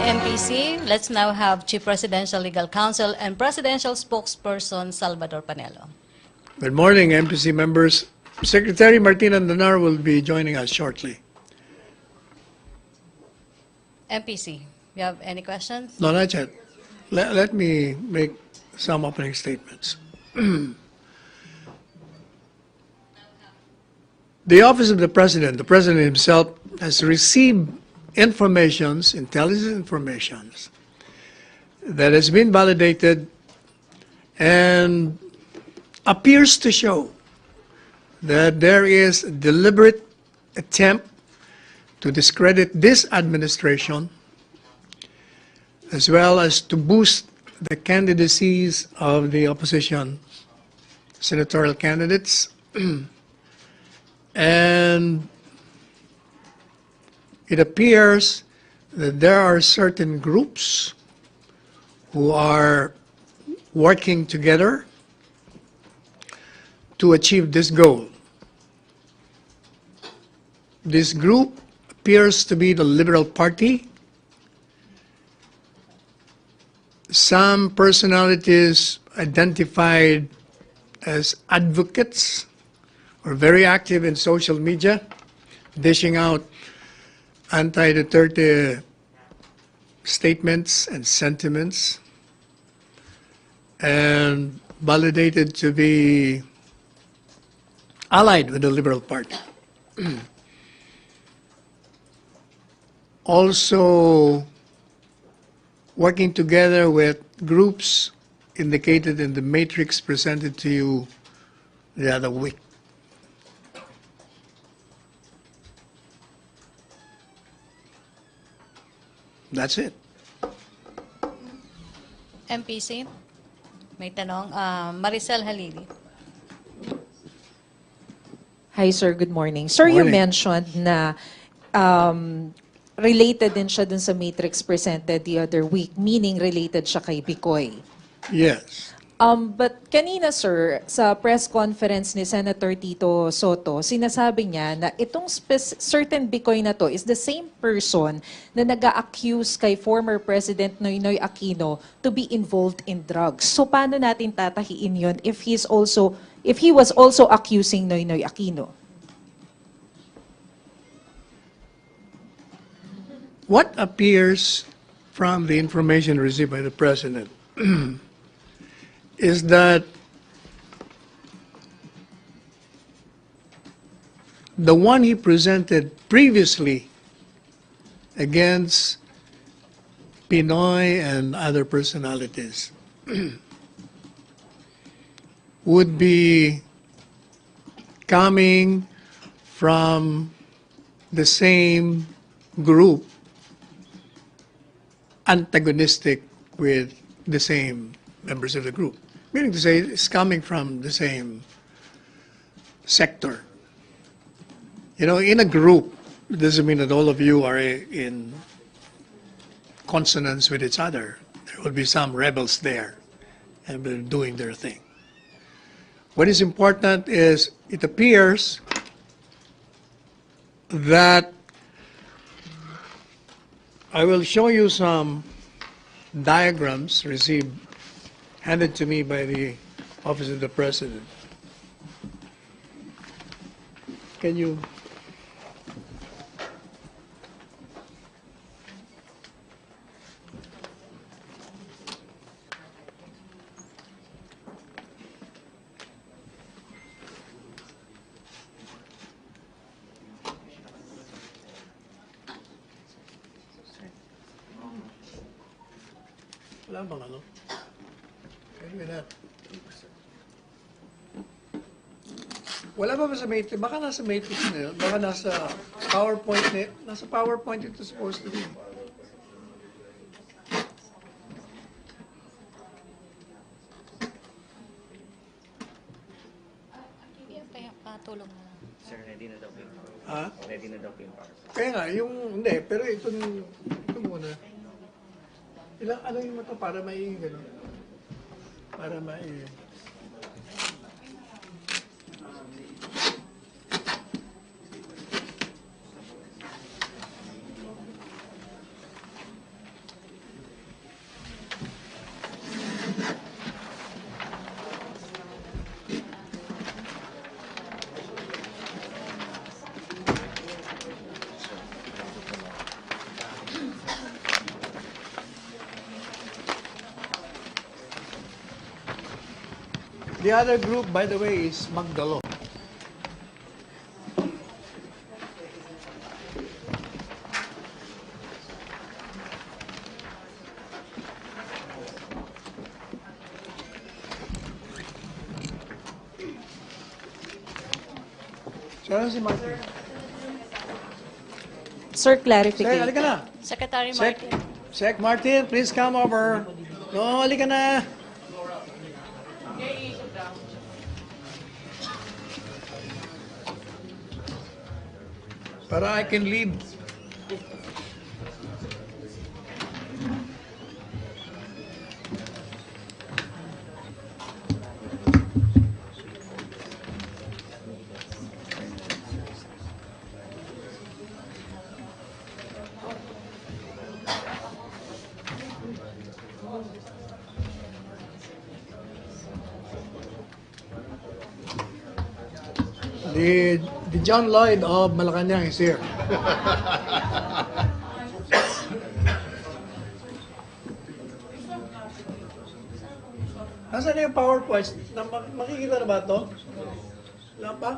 MPC. Let's now have Chief Presidential Legal Counsel and Presidential Spokesperson Salvador Panelo. Good morning, MPC members. Secretary Martina Danar will be joining us shortly. MPC, you have any questions? No, not yet. Let me make some opening statements. The Office of the President himself, has received intelligence information that has been validated and appears to show that there is a deliberate attempt to discredit this administration as well as to boost the candidacies of the opposition senatorial candidates. And it appears that there are certain groups who are working together to achieve this goal. This group appears to be the Liberal Party. Some personalities identified as advocates are very active in social media, dishing out anti-Duterte statements and sentiments, and validated to be allied with the Liberal Party. Also working together with groups indicated in the matrix presented to you the other week. That's it. MPC, may tanong. Maricel Halili. Hi, sir. Good morning. Sir, you mentioned na related din siya dun sa matrix presented the other week, meaning related siya kay Bicoy. Yes. But kanina, sir, sa press conference ni Senator Tito Soto, sinasabi niya na itong certain Bicoy na to is the same person na nag-a-accuse kay former President Noynoy Aquino to be involved in drugs. So paano natin tatahiin yun if he was also accusing Noynoy Aquino? What appears from the information received by the President is that the one he presented previously against Pinoy and other personalities would be coming from the same group antagonistic with the same members of the group. Meaning to say, it's coming from the same sector. You know, in a group, it doesn't mean that all of you are in consonance with each other. There will be some rebels there, and they're doing their thing. What is important is, it appears that I will show you some diagrams handed to me by the Office of the President. Can you? Wala bang ano? Wala ba sa matrix? Baka nasa matrix na yun. Baka nasa PowerPoint na yun. Nasa PowerPoint ito supposed to be. Patulong na lang. Sir, ready na daw po yung PowerPoint. Ha? Ready na daw po yung PowerPoint. Kaya nga, hindi, pero ito muna. Ano yung ito para may gano'n? Para may... The other group, by the way, is Magdalo. Saan si Martin? Sir, Sek, clarification. halika na. Secretary Sek, Martin. Sek Martin, please come over. No, halika na. Para I can leave. The John Lloyd of Malacanang is here. Nasaan na yung PowerPoint? Makikita na ba ito? Wala pa?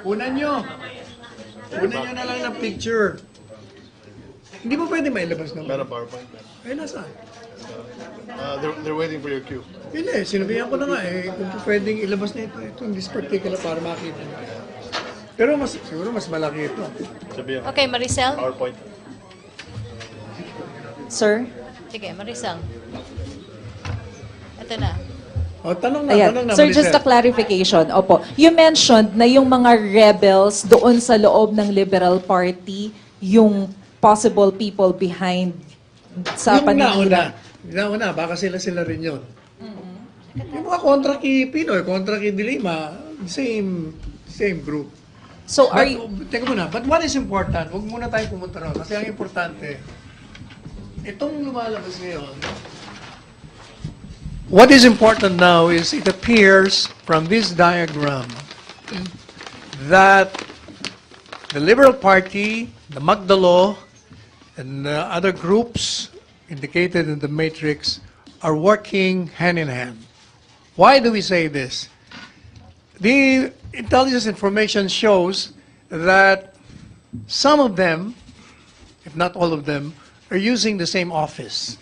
Kunan nyo. Kunan nyo na lang ng picture. Hindi mo pwede mailabas naman. Meron PowerPoint. Ay, nasaan? They're waiting for your cue. Hindi, sinabihan ko na nga kung pwedeng ilabas na ito in this particular para makita nyo. Pero siguro mas malaki ito. Sabihan. Okay, Maricel. PowerPoint. Sir? Sige, Maricel. Ito na. O, tanong na, Ayan. tanong na. Sir, Maricel. just a clarification. Opo. You mentioned na yung mga rebels doon sa loob ng Liberal Party, yung possible people behind sa Yung paninira. nauna, baka sila rin yun. Yung mga kontra kay Pinoy, kontra kay Dilima, same group. So are But, you... teka muna, but what is important? Huwag muna tayo pumunta ron. Kasi ang importante, itong lumalabas ngayon, what is important now is it appears from this diagram that the Liberal Party, the Magdalo, and other groups indicated in the matrix are working hand in hand. Why do we say this? The intelligence information shows that some of them, if not all of them, are using the same office.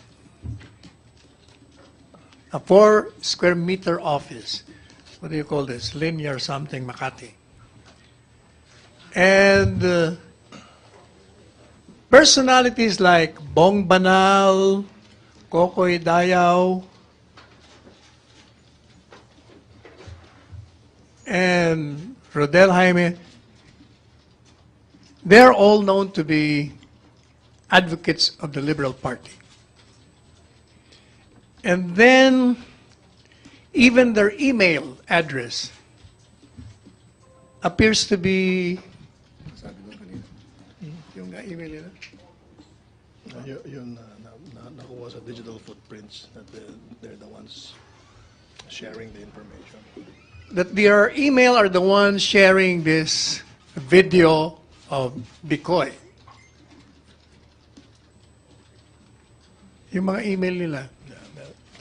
A 4 square meter office. What do you call this? Linear something, Makati. And personalities like Bong Banal, Kokoy Dayaw, and Rodel Jaime, they're all known to be advocates of the Liberal Party. And then, even their email address appears to be, sabi ko kanina, yung email nila. Yun nakuha sa digital footprints that they're the ones sharing the information. That their email are the ones sharing this video of Bikoy. Yung mga email nila.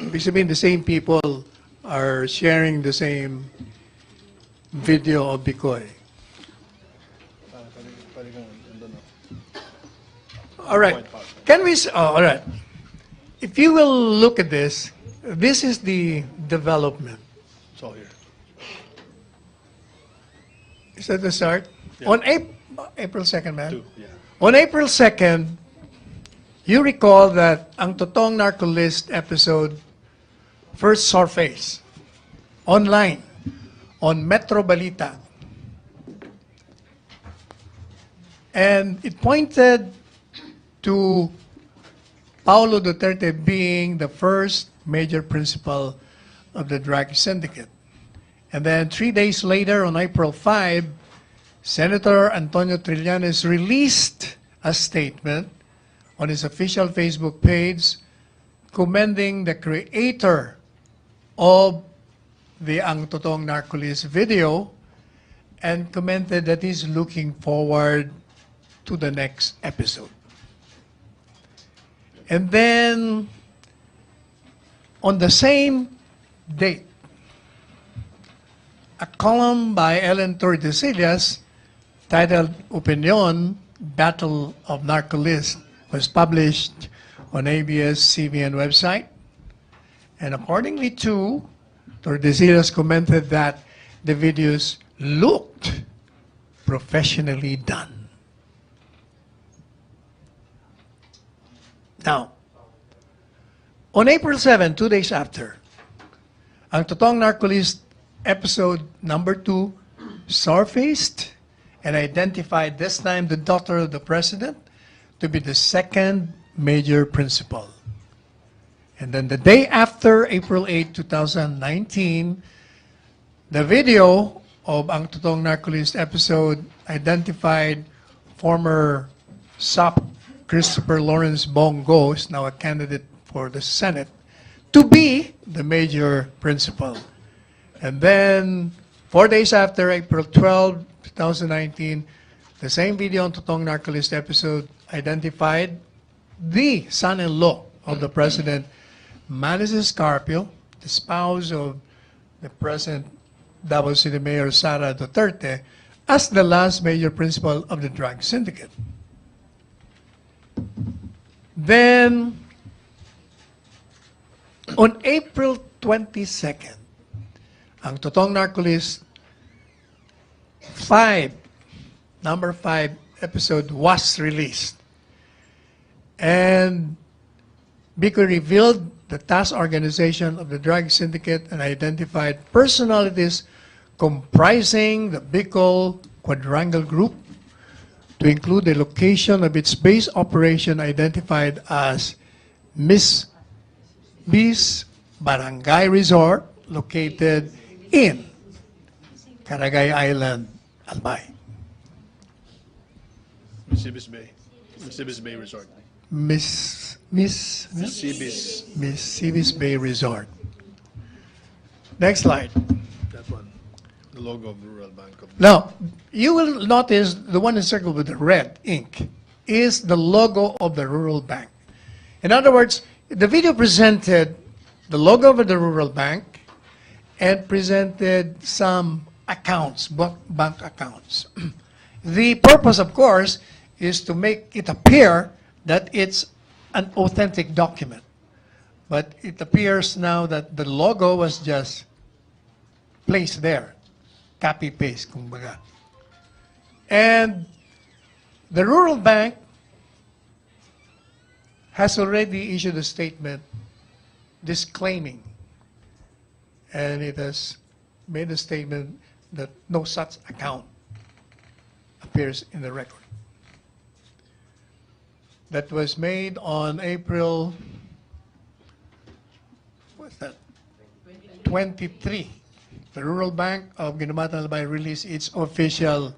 Ibig sabihin, the same people are sharing the same video of Bikoy. All right. Can we, all right. If you will look at this is the development. It's all here. Is that the start? Yeah. On April 2nd, man? 2, yeah. On April 2nd, you recall that ang Totoong Narco List episode first surfaced online on Metro Balita. And it pointed to Paulo Duterte being the first major principal of the drug syndicate. And then 3 days later, on April 5, Senator Antonio Trillanes released a statement on his official Facebook page commending the creator of the Ang Totoong Narco List video and commented that he's looking forward to the next episode. And then On the same date, a column by Ellen Tordesillas titled Opinion, Battle of Narcolist was published on ABS-CBN website. And accordingly to, Tordesillas commented that the videos looked professionally done. Now, on April 7, 2 days after, ang Totoong Narcolist episode number 2 surfaced and identified this time the daughter of the president to be the second major principal. And then the day after, April 8, 2019, the video of ang Totoong Narcolist episode identified former SOP Christopher Lawrence Bongo, is now a candidate for the Senate, to be the major principal. And then 4 days after, April 12, 2019, the same video on Totoong Narcolist episode identified the son-in-law of the president, Manis Escarpio, the spouse of the present Davao City Mayor Sara Duterte, as the last major principal of the drug syndicate. Then, on April 22nd, ang Totoong Narcolist number 5 episode was released. And Biko revealed the task organization of the drug syndicate and identified personalities comprising the Bicol Quadrangle Group, to include the location of its base operation identified as Miss B's Barangay Resort, located in Caragay Island, Albay. Sibis Bay. Sibis Bay Resort. Miss Sibis. Bay Resort. Next slide. That one. The logo of the Rural Bank of Now, you will notice the one encircled with the red ink is the logo of the Rural Bank. In other words, the video presented the logo of the Rural Bank and presented some accounts, bank accounts. The purpose, of course, is to make it appear that it's an authentic document. But it appears now that the logo was just placed there. Copy-paste, kumbaga. And the Rural Bank has already issued a statement disclaiming, and it has made a statement that no such account appears in the record. That was made on April, what's that? 23. The Rural Bank of Guinamatan Albay released its official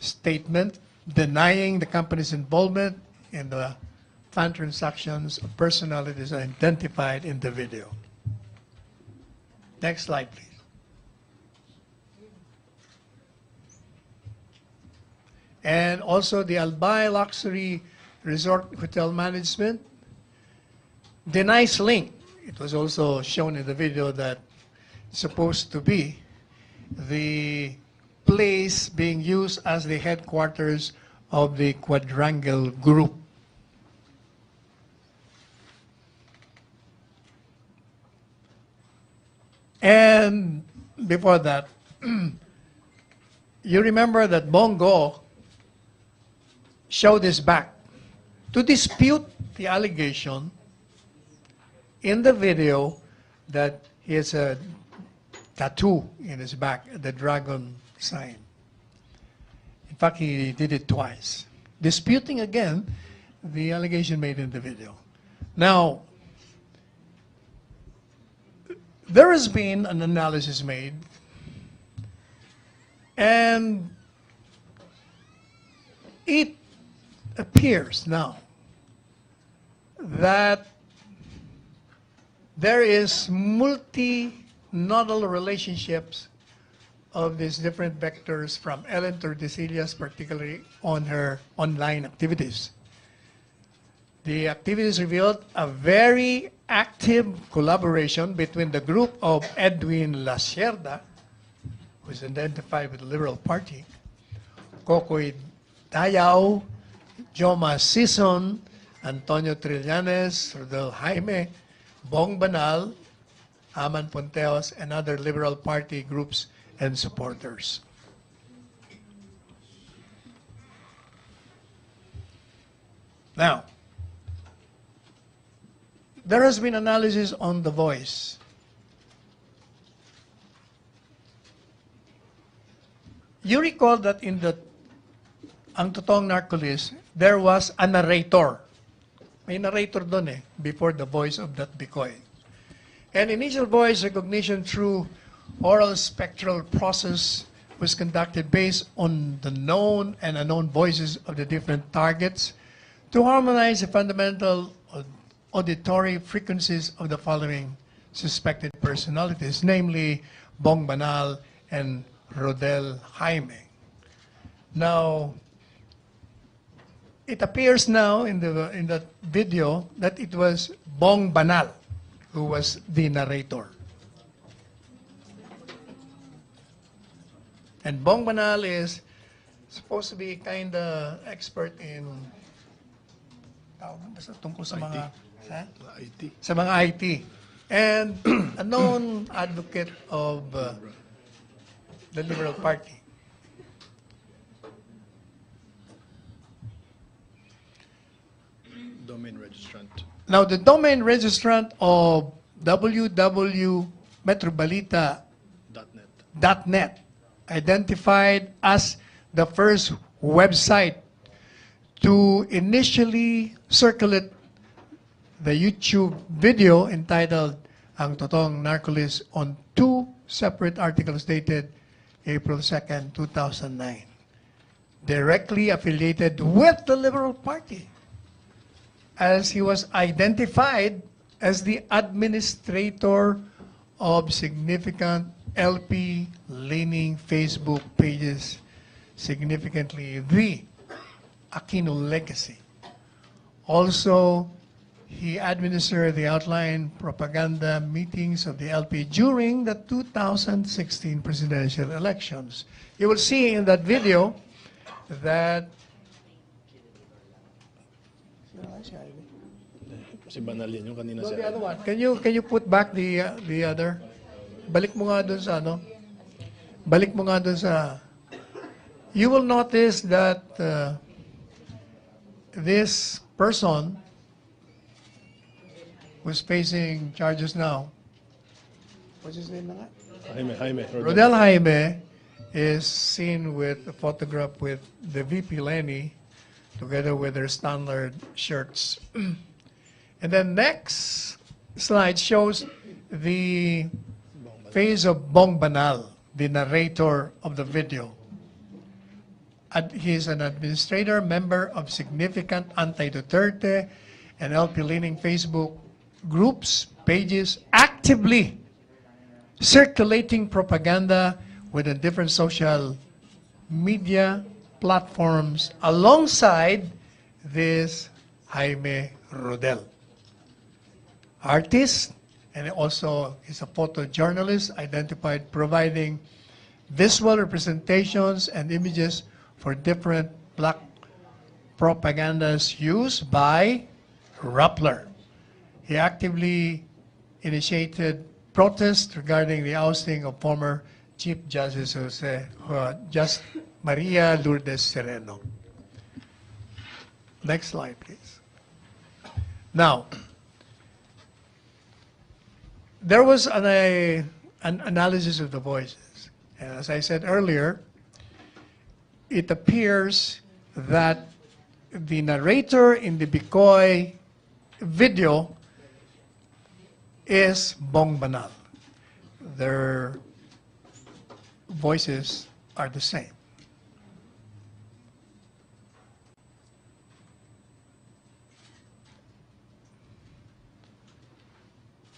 statement denying the company's involvement in the fund transactions of personalities identified in the video. Next slide, please. And also the Albay Luxury Resort Hotel Management denies link. It was also shown in the video that it's supposed to be the place being used as the headquarters of the Quadrangle Group. And before that, you remember that Bongo showed his back to dispute the allegation in the video that he has a tattoo in his back, the dragon sign. In fact, he did it twice, disputing again the allegation made in the video. Now, there has been an analysis made, and it appears now that there is multi-nodal relationships of these different vectors from Ellen Tordesillas, particularly on her online activities. The activities revealed a very active collaboration between the group of Edwin Lacerda, who is identified with the Liberal Party, Kokoy Dayao, Joma Sison, Antonio Trillanes, Rodel Jaime, Bong Banal, Aman Ponteos, and other Liberal Party groups and supporters. Now, there has been analysis on The Voice. You recall that in the ang Totoong Narco List, there was a narrator. May narrator doon before the voice of that decoy. And initial voice recognition through oral spectral process was conducted based on the known and unknown voices of the different targets to harmonize the fundamental auditory frequencies of the following suspected personalities, namely Bong Banal and Rodel Jaime. Now, it appears now in the video that it was Bong Banal who was the narrator. And Bong Banal is supposed to be kind of expert in basta tungkol sa mga IT. sa mga IT and a known advocate of the Liberal Party. Domain registrant. Now, the domain registrant of www.metrobalita.net identified as the first website to initially circulate the YouTube video entitled Ang Totoong Narco List on two separate articles dated April 2nd, 2009, directly affiliated with the Liberal Party, as he was identified as the administrator of significant LP-leaning Facebook pages, significantly the Aquino Legacy. Also, he administered the outline propaganda meetings of the LP during the 2016 presidential elections. You will see in that video that Si Banal yun, yung kanina no, si the other one. Can you put back the other? Balik mo nga dun sa ano? Balik mo nga dun sa. You will notice that this person who's facing charges now. What's his name na nga? Jaime. Rodel Jaime is seen with a photograph with the VP Lenny together with their standard shirts. And then next slide shows the face of Bong Banal, the narrator of the video. He's an administrator, member of significant anti-Duterte and LP-leaning Facebook groups, pages, actively circulating propaganda within different social media platforms alongside this Jaime Rodel. Artist, and also he's a photojournalist identified providing visual representations and images for different black propagandas used by Rappler. He actively initiated protests regarding the ousting of former Chief Justice Maria Lourdes Sereno. Next slide, please. Now, there was an analysis of the voices. And as I said earlier, it appears that the narrator in the Bicoy video is Bong Banal. Their voices are the same.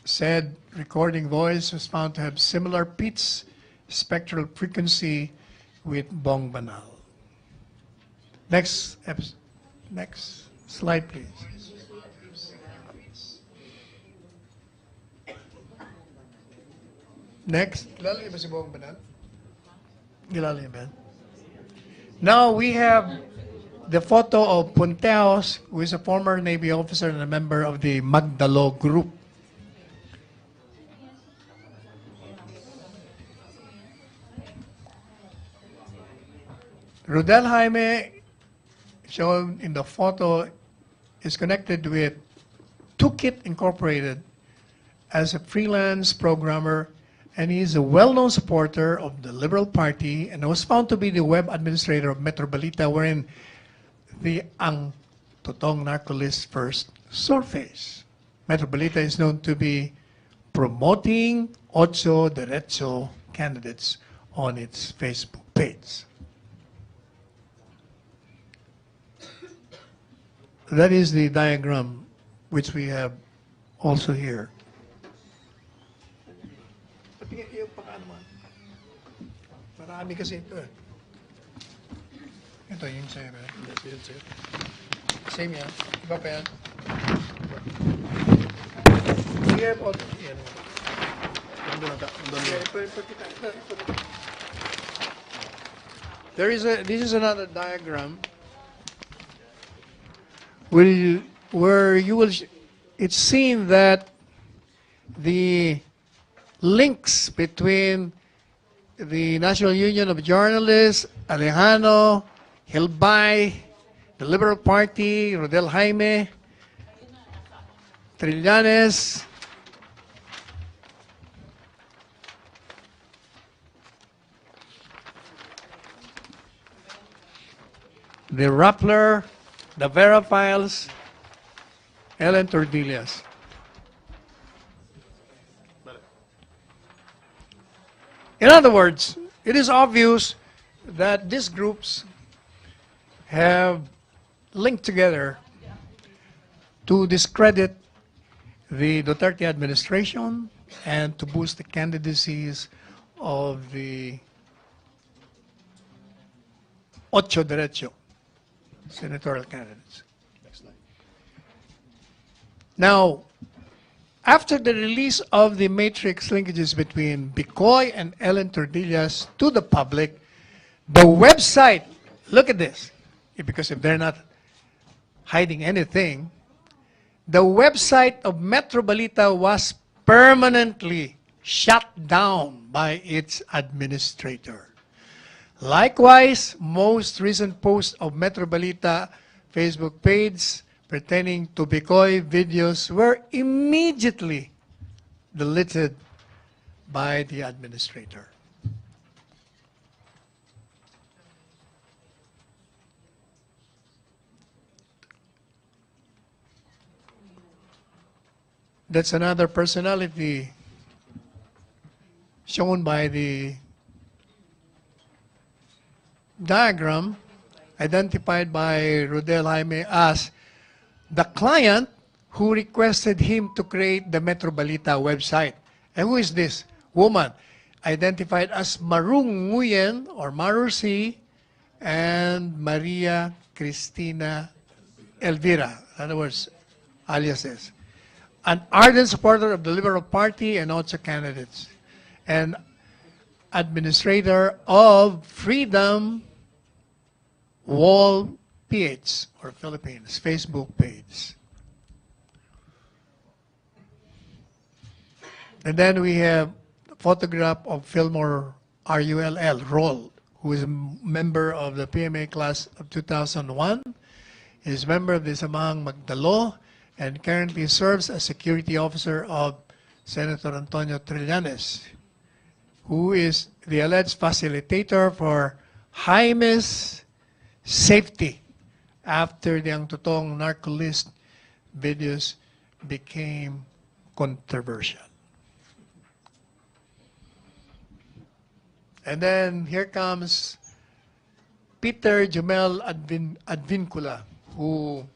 Said recording voice was found to have similar pitch spectral frequency with Bong Banal. Next slide, please. Next. Kilala niyo ba si Bong Banan? Kilala niyo ba? Now we have the photo of Punteos, who is a former Navy officer and a member of the Magdalo group. Rodel Jaime, shown in the photo, is connected with Toolkit Incorporated as a freelance programmer, and he is a well-known supporter of the Liberal Party and was found to be the web administrator of Metro Balita, wherein the TOTOONG NARCO LIST first surfaced. Metro Balita is known to be promoting Ocho Derecho candidates on its Facebook page. That is the diagram which we have also here. Marami kasi ito eh. Ito yung sa'yo. Same yan. Iba pa yan. We have all yan. This is another diagram where you will, it's seen that the links between the National Union of Journalists, Alejano, Hilbay, the Liberal Party, Rodel Jaime, Trillanes, the Rappler, the Vera Files, Ellen Tordesillas. In other words, it is obvious that these groups have linked together to discredit the Duterte administration and to boost the candidacies of the Ocho Derecho senatorial candidates. Now, after the release of the matrix linkages between Bicoy and Ellen Tordesillas to the public, the website, look at this, because if they're not hiding anything, the website of Metro Balita was permanently shut down by its administrator. Likewise, most recent posts of Metro Balita Facebook page pertaining to Bicoy videos were immediately deleted by the administrator. That's another personality shown by the diagram, identified by Rodel Jaime as the client who requested him to create the Metro Balita website. And who is this woman? Identified as Marung Nguyen or Marusi and Maria Cristina Elvira. In other words, aliases. An ardent supporter of the Liberal Party and also candidates. And administrator of Freedom Wall PH or Philippines Facebook page. And then we have a photograph of Fillmore RULL, Roll, who is a member of the PMA class of 2001. He is a member of the Samang Magdalo and currently serves as security officer of Senator Antonio Trillanes, who is the alleged facilitator for Jaime's safety after the TOTOONG NARCO LIST videos became controversial. And then here comes Peter Jumel Advincula, who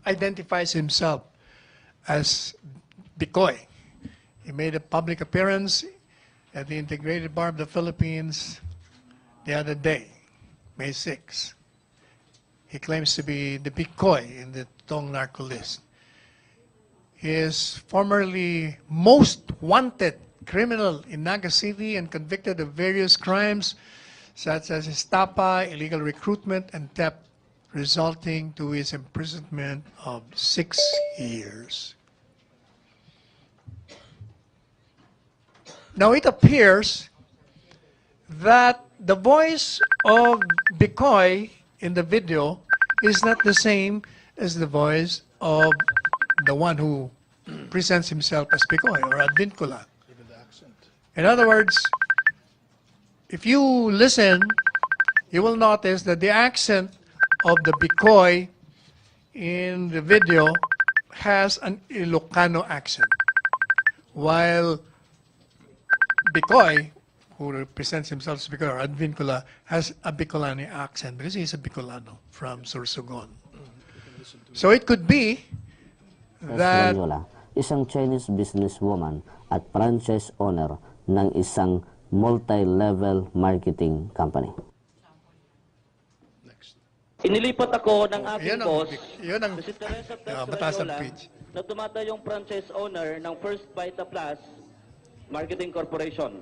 identifies himself as Bicoy. He made a public appearance at the Integrated Bar of the Philippines the other day, May 6. He claims to be the Bicoy in the TOTOONG NARCO LIST. is formerly most wanted criminal in Naga City and convicted of various crimes such as estafa, illegal recruitment, and theft, resulting to his imprisonment of 6 years. Now it appears that the voice of Bicoy in the video is not the same as the voice of the one who presents himself as Bicoy or Advincula. Even the accent. In other words, if you listen, you will notice that the accent of the Bicoy in the video has an Ilocano accent, while Bicoy, who represents himself as Bicoy or Advincula, has a Bicolano accent because he's a Bicolano from Sorsogon. So it could be that Ranyola, isang Chinese businesswoman at franchise owner ng isang multi-level marketing company. Next. Inilipat ako ng aking boss yun ang na si Teresa mataas ang Ranyola pitch. na tumatayong franchise owner ng First Vita Plus Marketing Corporation.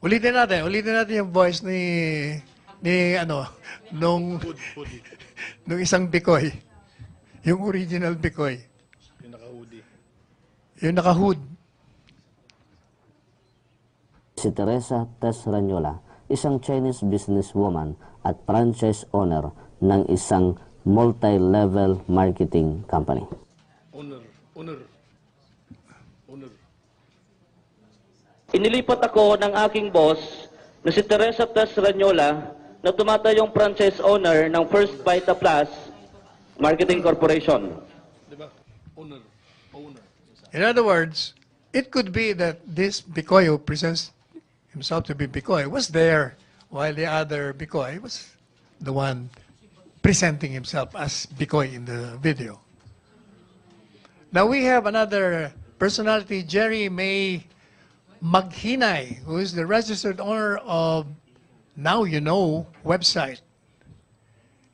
Ulitin natin yung voice ni nung isang Bicoy. Yung original Bicoy. Yung naka-hoodie. Yung naka-hood. Si Teresa Ranyola, isang Chinese businesswoman at franchise owner ng isang multi-level marketing company. Owner. Inilipat ako ng aking boss na si Teresa Ranyola na tumatayong franchise owner ng First Vita Plus Marketing Corporation. Diba? Owner. In other words, it could be that this Bicoy who presents himself to be Bicoy was there while the other Bicoy was the one presenting himself as Bicoy in the video. Now we have another personality, Jerry May Maghinay, who is the registered owner of Now You Know website.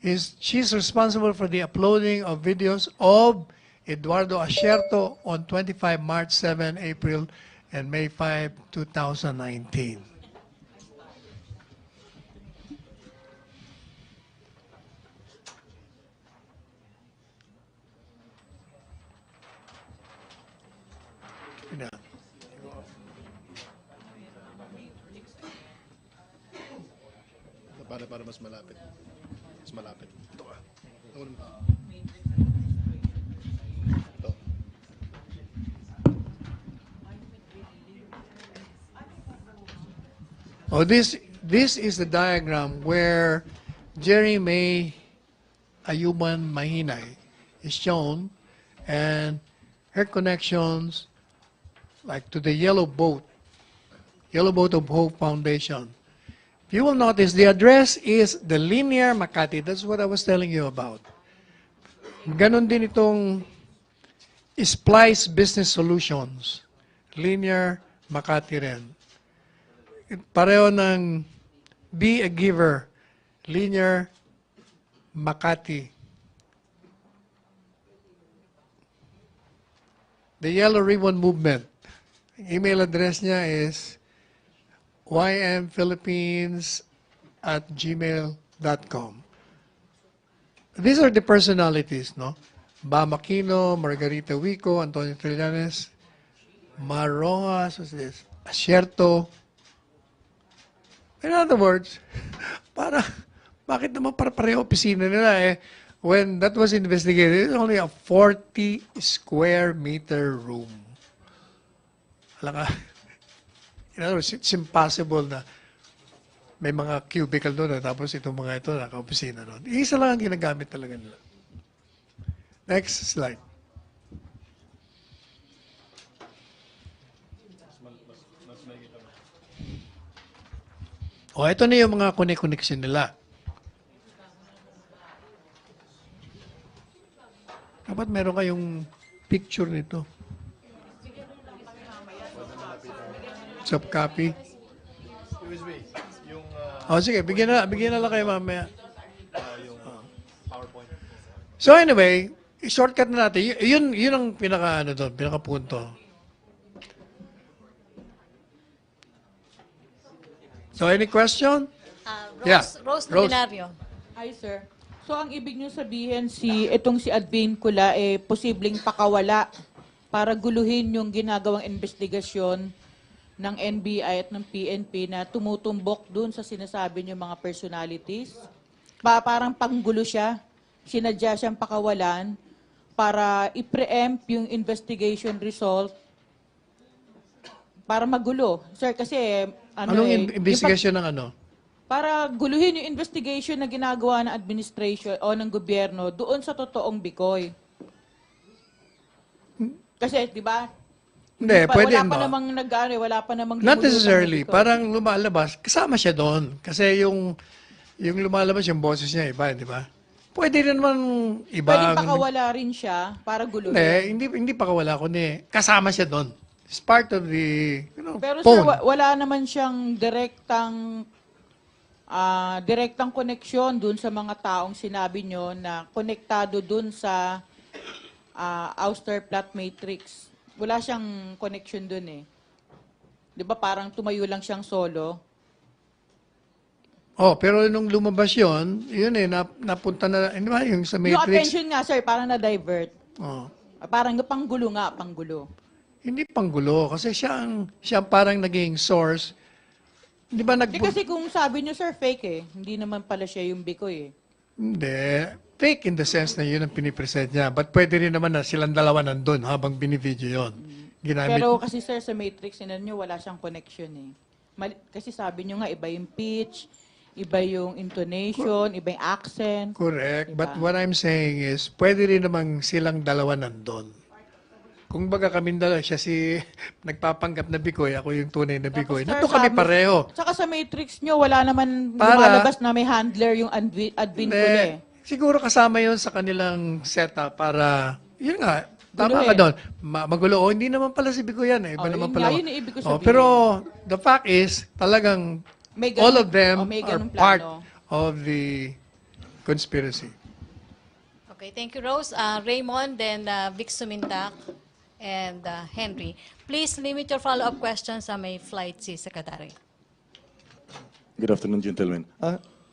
She's responsible for the uploading of videos of Eduardo Asierto on 25 March, 7 April, and May 5, 2019. Yan. Para mas malapit. Mas malapit. Ito ka. Ito. Oh, this is the diagram where Jerry May Ayuban Mahinay is shown, and her connections, like to the Yellow Boat of Hope Foundation. You will notice the address is the Linear Makati. That's what I was telling you about. Ganon din itong Splice Business Solutions. Linear Makati rin. Pareho ng Be a Giver. Linear Makati. The Yellow Ribbon Movement. Email address niya is ymphilippines@gmail.com. These are the personalities, no? Ba Makino, Margarita Wico, Antonio Trillanes, Marojas, what's this? Asierto. In other words, bakit naman pareho opisina nila eh? When that was investigated, it was only a 40 square meter room. Alam ka, in other words, it's impossible na may mga cubicle doon tapos itong mga ito naka-opisina doon. Isa lang ang ginagamit talaga nila. Next slide. O, ito na yung mga connection nila. Dapat meron kayong picture nito. Soft copy. USB. Yung Sige, bigyan na lang kayo mamaya. yung PowerPoint. So anyway, I-shortcut na natin. Yun ang pinaka-punto. So, any question? Rose Nominario. Hi, sir. So, ang ibig niyo sabihin, itong si Advin Kula, posibleng pakawala para guluhin yung ginagawang investigasyon ng NBI at ng PNP na tumutumbok dun sa sinasabi niyo mga personalities? Parang panggulo siya, sinadya siyang pakawalan para i-preempt yung investigation result para magulo. Sir, kasi Anong investigation ng ano? para guluhin yung investigation na ginagawa ng administration o ng gobyerno doon sa totoong bikoy. Kasi, di ba? Hindi, pwede wala pa ba? namang wala pa namang Not lumulutang na necessarily. bikoy. Parang lumalabas, kasama siya doon. Kasi yung lumalabas, yung boses niya, iba, di ba? Pwede rin naman Pwedeng iba. pakawala rin siya para guluhin. Hindi pa kawala, kundi kasama siya doon. It's part of the, Pero phone. sir, wala naman siyang direktang koneksyon dun sa mga taong sinabi nyo na konektado dun sa ouster plot matrix. Wala siyang connection dun eh. Di ba parang tumayo lang siyang solo? Oh, pero nung lumabas yun napunta na, di ba, yung sa Yung Matrix. attention nga sir, parang na-divert. Oh. Parang panggulo nga, panggulo. Hindi panggulo, kasi siya parang naging source. Di ba Kasi kung sabi nyo sir, fake eh. Hindi naman pala siya yung bikoy eh. Hindi. Fake in the sense na yun ang pinipresent niya. But pwede rin naman na silang dalawa nandun habang binivideo yun. Ginamit. Pero kasi sir, sa Matrix, nyo, wala siyang connection eh. Kasi sabi nyo nga, iba yung pitch, iba yung intonation, iba yung accent. Correct. Diba? But what I'm saying is, pwede rin namang silang dalawa nandun. Kung baga kami dalawa, siya si nagpapanggap na bikoy, ako yung tunay na bikoy. Tapos, sir, Nandun kami sabi- pareho. Tsaka sa Matrix nyo, wala naman Para- lumalabas na may handler yung admin ko eh. Siguro kasama yun sa kanilang setup para, yun nga, tama Guluhin. ka doon. Magulo. O, hindi naman pala si Bikoy yan eh. Iba Oh, naman yun pala. nga, yun ang ibig ko Oh, sabihin. pero the fact is, talagang May ganun- all of them may are ganung part plano. of the conspiracy. Okay, thank you, Rose. Raymond, then Vic Sumintak, and Henry. Please limit your follow-up questions sa may flight si Secretary. Good afternoon, gentlemen.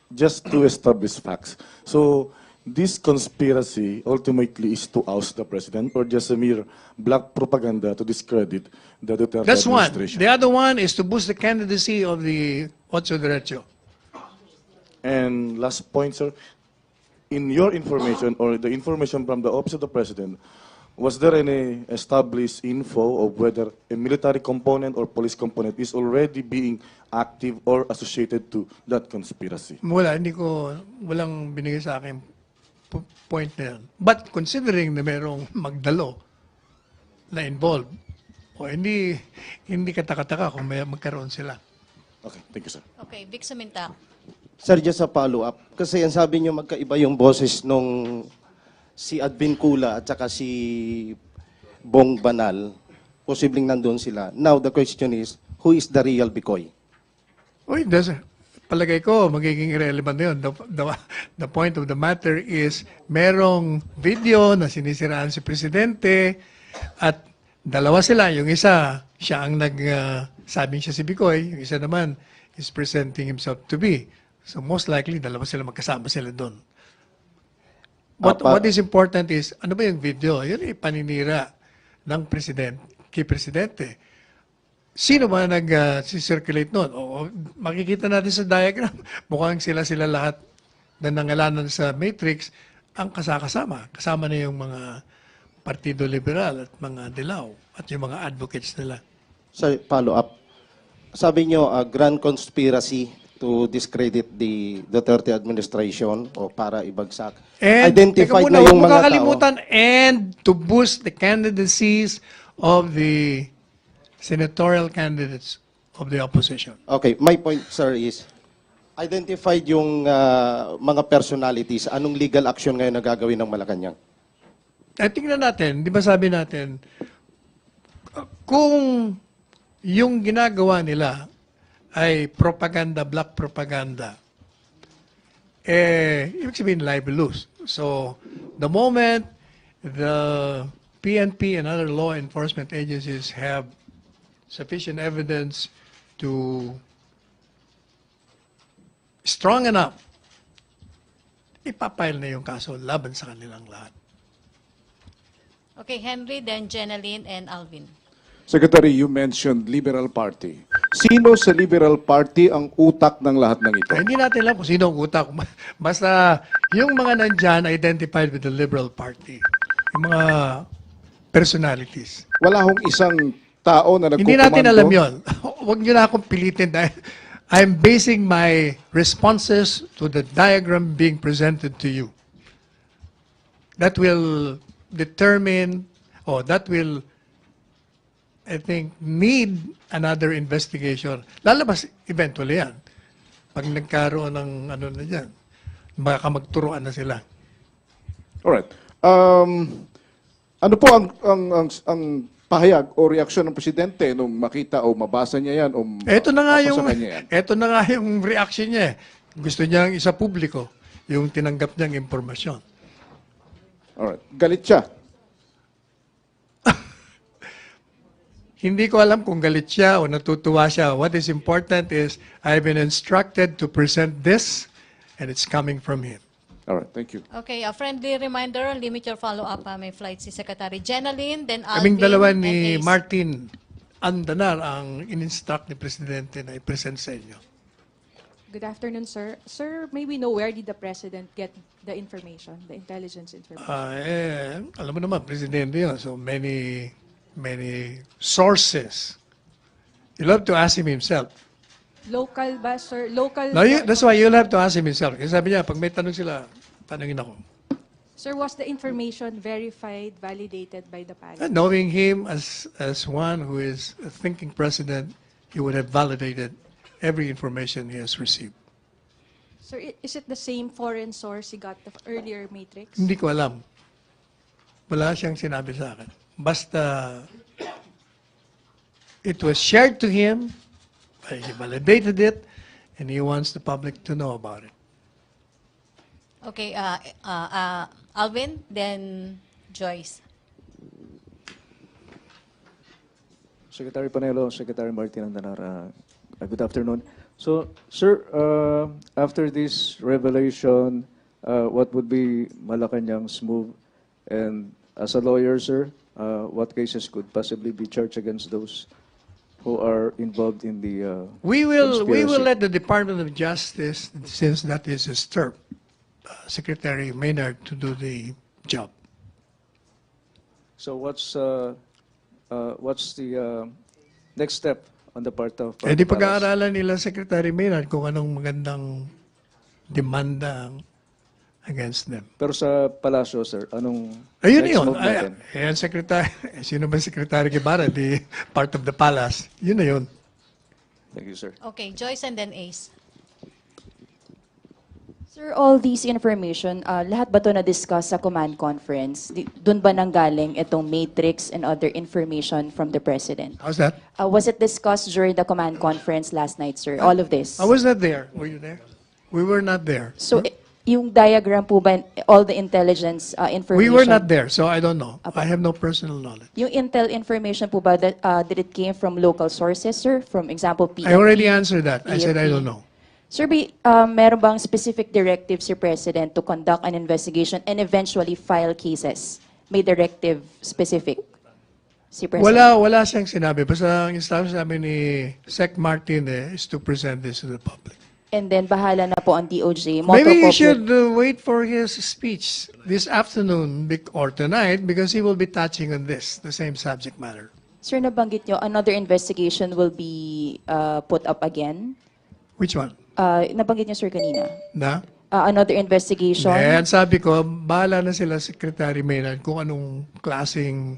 Just to establish facts. So, this conspiracy ultimately is to oust the president or just a mere black propaganda to discredit the Duterte That's one. administration? The other one is to boost the candidacy of the Otso Derecho. And last point, sir, in your information or the information from the Office of the President, was there any established info of whether a military component or police component is already being active or associated to that conspiracy? Walang binigay sa akin point na yan. But considering na merong Magdalo na involved, hindi katakataka kung may magkaroon sila. Okay, thank you, sir. Okay, Vic Sumintak. Sir, just a follow-up. Kasi ang sabi niyo magkaiba yung boses nung si Advin Kula at saka si Bong Banal. Posibleng nandun sila. Now, the question is, who is the real Bikoy? Palagay ko, magiging irrelevant na yun. The point of the matter is, merong video na sinisiraan si Presidente at dalawa sila. Yung isa, siya ang sabing siya si Bikoy. Yung isa naman is presenting himself to be. So most likely, dalawa sila magkasama sila doon. What is important is, ano ba yung video? Yun ay paninira ng kay Presidente. Sino ba nag-circulate noon? Makikita natin sa diagram, mukhang sila lahat na nangalanan sa Matrix ang kasama. Kasama na yung mga Partido Liberal at mga Dilaw at yung mga advocates nila. Sir, follow-up. Sabi niyo, a grand conspiracy to discredit the Duterte administration o para ibagsak. And, Identified teka muna, na yung huwag mo mga kakalimutan, and to boost the candidacies of the senatorial candidates of the opposition. Okay, my point, sir, is identified yung mga personalities. Anong legal action ngayon na gagawin ng Malacanang? Tingnan natin, di ba sabi natin, kung yung ginagawa nila ay propaganda, black propaganda, ibig sabihin libelous. So, the moment the PNP and other law enforcement agencies have sufficient evidence to strong enough, ipapile na yung kaso laban sa kanilang lahat. Okay, Henry, then Jeneline and Alvin. Secretary, you mentioned Liberal Party. Sino sa Liberal Party ang utak ng lahat ng ito? Hindi natin alam kung sino ang utak. Basta yung mga nandyan identified with the Liberal Party. Yung mga personalities. Wala hong isang tao na nagkukomando? Hindi natin alam yon. Huwag nyo na akong pilitin dahil I'm basing my responses to the diagram being presented to you. That will determine, or that will, I think, need another investigation. Lalabas eventually yan. Pag nagkaroon ng ano na dyan, baka magturuan na sila. Alright. Ano po ang pahayag o reaksyon ng presidente nung makita o mabasa niya yan o Ito na nga mapasa yung, kanya yan? ito na nga yung reaction niya. Gusto niyang isa publiko yung tinanggap niyang impormasyon. Alright. Galit siya. Hindi ko alam kung galit siya o natutuwa siya. What is important is I've been instructed to present this and it's coming from him. Alright, thank you. Okay, a friendly reminder, limit your follow-up. May flight si Secretary Jeneline, then Alvin Kaming dalawa and ni Ace. Martin Andanar ang in-instruct ni Presidente na i-present sa inyo. Good afternoon, sir. Sir, may we know where did the President get the information, the intelligence information? Alam mo naman, Presidente yun. So many sources. You'll have to ask him himself. Local ba, sir? Local No, that's why you'll have to ask him himself. Kasi sabi niya, pag may tanong sila, tanongin ako. Sir, was the information verified, validated by the panel? Knowing him as one who is a thinking president, he would have validated every information he has received. Sir, is it the same foreign source he got the earlier matrix? Hindi ko alam. Wala siyang sinabi sa akin. Basta, it was shared to him, he validated it, and he wants the public to know about it. Okay, Alvin, then Joyce. Secretary Panelo, Secretary Martin Andanar, good afternoon. So, sir, after this revelation, what would be Malacanang's move? And as a lawyer, sir, what cases could possibly be charged against those who are involved in the We will conspiracy? let the Department of Justice, since that is a STIRP, Secretary Maynard, to do the job. So what's the next step on the part of Eh di Palace? pag-aaralan nila Secretary Maynard kung anong magandang demanda against them. Pero sa Palasyo, sir, anong Ayun next yun. move natin? Ayan, Secretary. Sino ba Secretary Guevara? Di part of the palace. Yun na yun. Thank you, sir. Okay, Joyce and then Ace. Sir, all these information, lahat ba ito na-discuss sa command conference? Doon ba nanggaling itong matrix and other information from the President? How's that? Was it discussed during the command conference last night, sir? All of this? I was not there. Were you there? We were not there. So, yung diagram po ba, all the intelligence information? We were not there, so I don't know. I have no personal knowledge. Yung intel information po ba, did it came from local sources, sir? From example, PNP? I already answered that. I said I PNP? don't know. Sir, meron bang specific directives si President to conduct an investigation and eventually file cases? May directive specific si President? Wala siyang sinabi. Basta ang instruction sabi ni Sec Martin is to present this to the public. And then bahala na po ang DOJ. Maybe you should wait for his speech this afternoon or tonight because he will be touching on this, the same subject matter. Sir, nabanggit nyo, another investigation will be put up again? Which one? Nabanggit nyo, sir, kanina. Na? Another investigation? And sabi ko, bahala na sila Secretary Maynard kung anong klaseng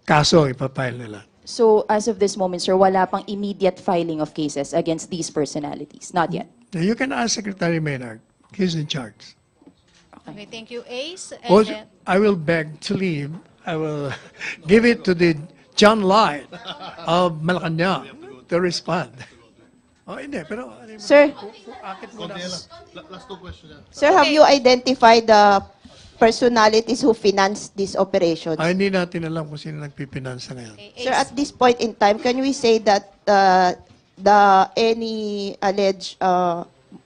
kaso ipapile nila. So, as of this moment, sir, wala pang immediate filing of cases against these personalities? Not yet? You can ask Secretary Maynard. He's in charge. Okay, thank you, Ace. And Also, then, I will beg to leave. I will give it to the John Light of Malacanang to respond. Oh, hindi, pero... Sir, Akit muna. Last two questions. sir, have you identified the personalities who financed these operations. Ay, hindi natin alam kung sino nagpipinansa ngayon. Sir, at this point in time, can we say that any alleged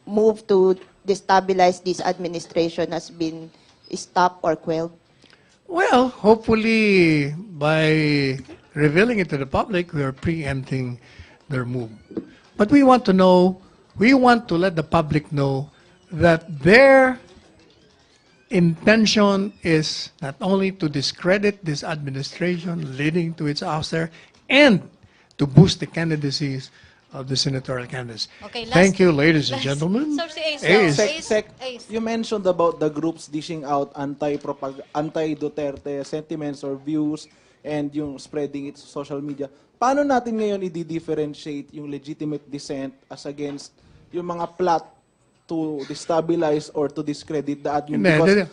move to destabilize this administration has been stopped or quelled? Well, hopefully by revealing it to the public, we are preempting their move. But we want to let the public know that their intention is not only to discredit this administration, leading to its ouster, and to boost the candidacies of the senatorial candidates. Okay, Thank you, ladies and gentlemen. Sir, si Ace. Ace. Ace. You mentioned about the groups dishing out anti-Duterte sentiments or views and yung spreading it sa social media. Paano natin ngayon i-differentiate yung legitimate dissent as against yung mga plot to destabilize or to discredit the admin? Because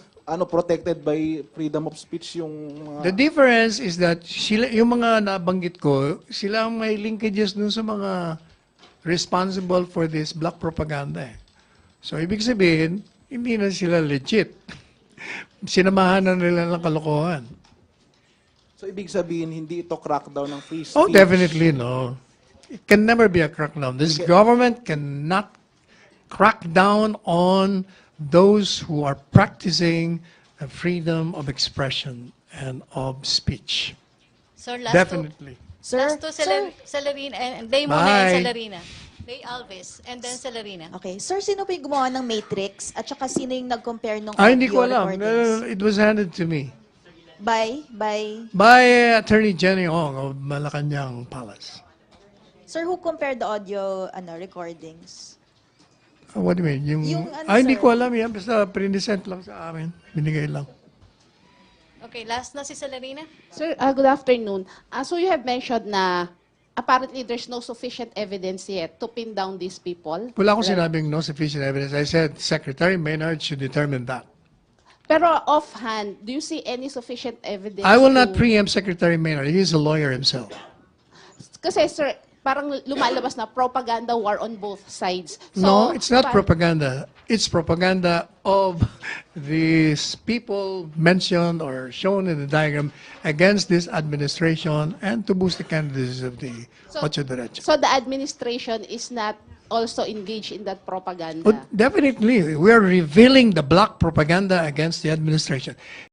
protected by freedom of speech yung mga... The difference is that yung mga nabanggit ko, sila ang may linkages dun sa mga responsible for this black propaganda. So, ibig sabihin, hindi na sila legit. Sinamahan na nila ng kalokohan. So, ibig sabihin, hindi ito crackdown ng free speech? Oh, definitely no. It can never be a crackdown. This government cannot crack down on those who are practicing the freedom of expression and of speech. Sir, last Definitely. Last to Celerina, and Day muna Bye. and Celerina. Day Alves, and then Celerina. Okay. Sir, sino po yung gumawa ng matrix? At saka sino yung nag-compare ng Ay, hindi ko audio alam. recordings? It was handed to me By Attorney Jenny Ong of Malacanang Palace. Sir, who compared the audio recordings? What do you mean? Yung ano, hindi sir? ko alam yan. Basta present lang sa amin. Binigay lang. Okay, last na si Celerina. Sir, good afternoon. So you have mentioned na apparently there's no sufficient evidence yet to pin down these people. Wala akong sinabing no sufficient evidence. I said Secretary Maynard should determine that. Pero offhand, do you see any sufficient evidence? I will not to- preempt Secretary Maynard. He is a lawyer himself. Kasi sir, parang lumalabas na propaganda war on both sides. No, it's not pa- propaganda. It's propaganda of these people mentioned or shown in the diagram against this administration and to boost the candidacies of the Ocho Derecho. So the administration is not also engaged in that propaganda. But definitely, we are revealing the black propaganda against the administration.